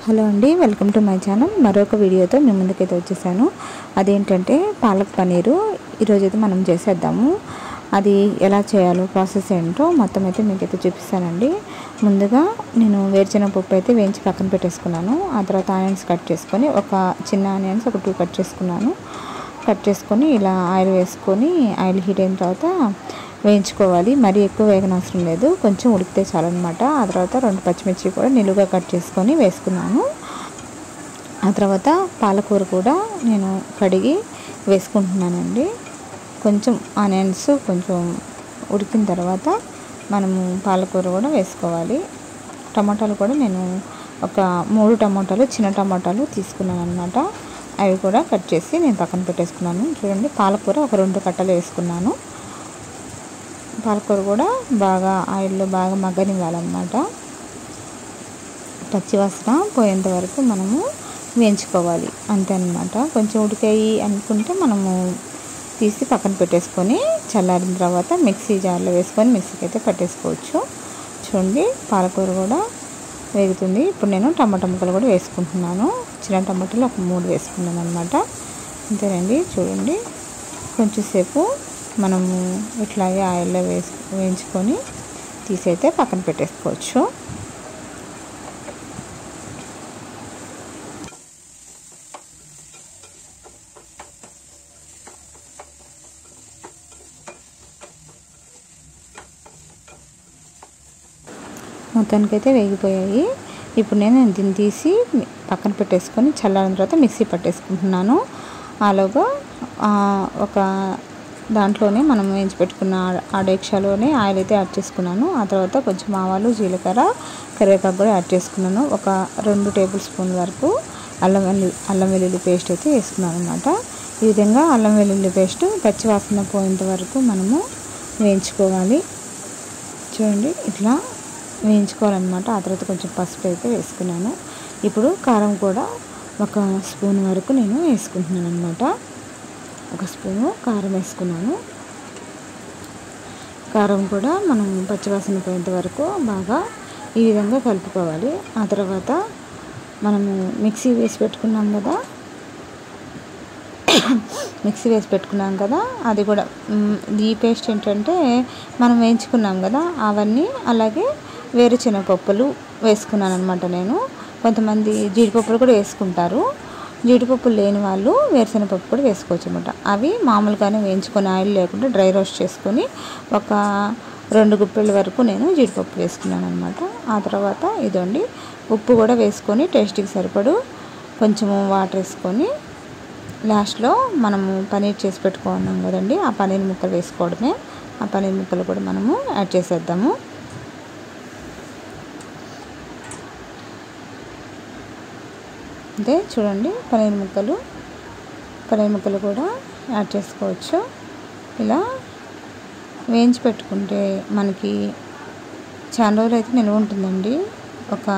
Hello అండి, welcome to my channel. మరొక వీడియోతో మీ ముందుకైతే వచ్చేసాను. అదేంటంటే పాలక్ పనీరు ఈరోజైతే మనం చేసేద్దాము. అది ఎలా చేయాలో ప్రాసెస్ ఏంటో మొత్తం అయితే మీకైతే చూపిస్తానండి. ముందుగా నేను వేరుశనగ పప్పు అయితే వేయించి పక్కన పెట్టేసుకున్నాను. ఆ తర్వాత ఆనియన్స్ కట్ చేసుకొని, ఒక చిన్న ఆనియన్స్ ఒక 2 కట్ చేసుకున్నాను. కట్ చేసుకొని ఇలా ఆయిల్ వేసుకొని, ఆయిల్ హీట్ అయిన తర్వాత వేయించుకోవాలి. మరీ ఎక్కువ వేగనవసరం లేదు, కొంచెం ఉడికితే చాలన్నమాట. ఆ తర్వాత 2 పచ్చిమిర్చి కూడా నిలువుగా కట్ చేసుకొని వేసుకున్నాను. ఆ తర్వాత పాలకూర కూడా నేను కడిగి వేసుకుంటున్నానండి. కొంచెం ఆనియన్స్ కొంచెం ఉడికిన తర్వాత మనము పాలకూర కూడా వేసుకోవాలి. టమాటాలు కూడా నేను ఒక 3 టమాటాలు, చిన్న టమాటాలు తీసుకున్నాను అన్నమాట. అవి కూడా కట్ చేసి నేను పక్కన పెట్టేసుకున్నాను. చూడండి, పాలకూర ఒక 2 కట్టలు వేసుకున్నాను. పాలకూర కూడా బాగా ఆయిల్లో బాగా మగ్గనివ్వాలన్నమాట. పచ్చివాసన పోయేంత వరకు మనము వేయించుకోవాలి, అంతే అన్నమాట. కొంచెం ఉడికాయి అనుకుంటే మనము తీసి పక్కన పెట్టేసుకొని చల్లారిన తర్వాత మిక్సీ జార్లో వేసుకొని మిక్సీకి అయితే పట్టేసుకోవచ్చు. చూడండి, పాలకూర కూడా వేగుతుంది. ఇప్పుడు నేను టమాటా ముక్కలు కూడా వేసుకుంటున్నాను. చిన్న టమాటాలు ఒక 3 వేసుకున్నాను అన్నమాట. అంతేనండి. చూడండి, కొంచెంసేపు మనము ఇట్లాగే ఆయిల్లో వేయించుకొని తీసి అయితే పక్కన పెట్టేసుకోవచ్చు. మొత్తానికైతే వేగిపోయాయి. ఇప్పుడు నేను దీన్ని తీసి పక్కన పెట్టేసుకొని చల్లారిన తర్వాత మిక్సీ పట్టేసుకుంటున్నాను. ఆలోగా ఒక దాంట్లోనే మనం వేయించి పెట్టుకున్న ఆ డేక్షాలోనే ఆయిల్ అయితే యాడ్ చేసుకున్నాను. ఆ తర్వాత కొంచెం ఆవాలు, జీలకర్ర, కరివేపాకు కూడా యాడ్ చేసుకున్నాను. ఒక 2 టేబుల్ స్పూన్ల వరకు అల్లం వెల్లుల్లి పేస్ట్ అయితే వేసుకున్నాను అన్నమాట. ఈ విధంగా అల్లం వెల్లుల్లి పేస్ట్ పచ్చివాసన పోయేంత వరకు మనము వేయించుకోవాలి. చూడండి, ఇట్లా వేయించుకోవాలన్నమాట. ఆ తర్వాత కొంచెం పసుపు అయితే వేసుకున్నాను. ఇప్పుడు కారం కూడా ఒక స్పూన్ వరకు నేను వేసుకుంటున్నాను అన్నమాట. ఒక స్పూను కారం వేసుకున్నాను. కారం కూడా మనం పచ్చివాసన పోయేంత వరకు బాగా ఈ విధంగా కలుపుకోవాలి. ఆ తర్వాత మనము మిక్సీ వేసి పెట్టుకున్నాం కదా, అది కూడా ఈ పేస్ట్ ఏంటంటే మనం వేయించుకున్నాం కదా, అవన్నీ అలాగే వేరుశనగ పప్పులు వేసుకున్నాను అనమాట. నేను కొంతమంది జీడిపప్పులు కూడా వేసుకుంటారు. జీడిపప్పులు లేని వాళ్ళు వేరుశనగపప్పు కూడా వేసుకోవచ్చు అనమాట. అవి మామూలుగానే వేయించుకొని ఆయిల్ లేకుండా డ్రై రోస్ట్ చేసుకొని ఒక 2 గుప్పెల వరకు నేను జీడిపప్పు వేసుకున్నాను అనమాట. ఆ తర్వాత ఇదండి, ఉప్పు కూడా వేసుకొని టేస్ట్కి సరిపడు కొంచెం వాటర్ వేసుకొని లాస్ట్లో మనము పనీర్ చేసి పెట్టుకున్నాం కదండి, ఆ పనీర్ ముక్కలు వేసుకోవడమే. ఆ పనీర్ ముక్కలు కూడా మనము యాడ్ చేసేద్దాము. అంటే చూడండి, పనీర్ ముక్కలు కూడా యాడ్ చేసుకోవచ్చు. ఇలా వేయించి పెట్టుకుంటే మనకి చాలా రోజులు అయితే నిల్వ ఉంటుందండి. ఒక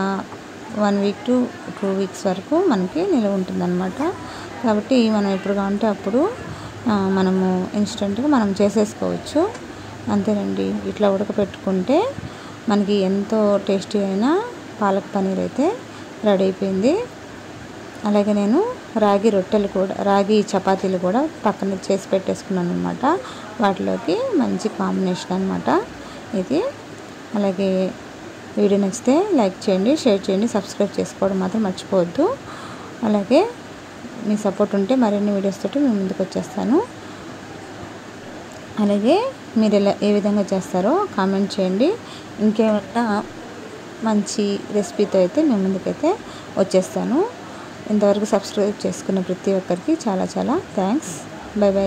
1 వీక్ to 2 వీక్స్ వరకు మనకి నిల్వ ఉంటుందన్నమాట. కాబట్టి మనం ఎప్పుడు కావాలంటే అప్పుడు మనము ఇన్స్టెంట్గా మనం చేసేసుకోవచ్చు. అంతేనండి. ఇట్లా ఉడకపెట్టుకుంటే మనకి ఎంతో టేస్టీ అయిన పాలక్ పనీర్ అయితే రెడీ అయిపోయింది. అలాగే నేను రాగి చపాతీలు కూడా పక్కన చేసి పెట్టేసుకున్నాను అనమాట. వాటిలోకి మంచి కాంబినేషన్ అనమాట ఇది. అలాగే వీడియో నచ్చితే లైక్ చేయండి, షేర్ చేయండి, సబ్స్క్రైబ్ చేసుకోవడం మాత్రం మర్చిపోవద్దు. అలాగే మీ సపోర్ట్ ఉంటే మరిన్ని వీడియోస్ తోటి మేము ముందుకు వచ్చేస్తాను. అలాగే మీరు ఏ విధంగా చేస్తారో కామెంట్ చేయండి. ఇంకేమైనా మంచి రెసిపీతో అయితే మేము ముందుకైతే వచ్చేస్తాను. ఇంతవరకు సబ్స్క్రైబ్ చేసుకున్న ప్రతి ఒక్కరికి చాలా చాలా థ్యాంక్స్. By by.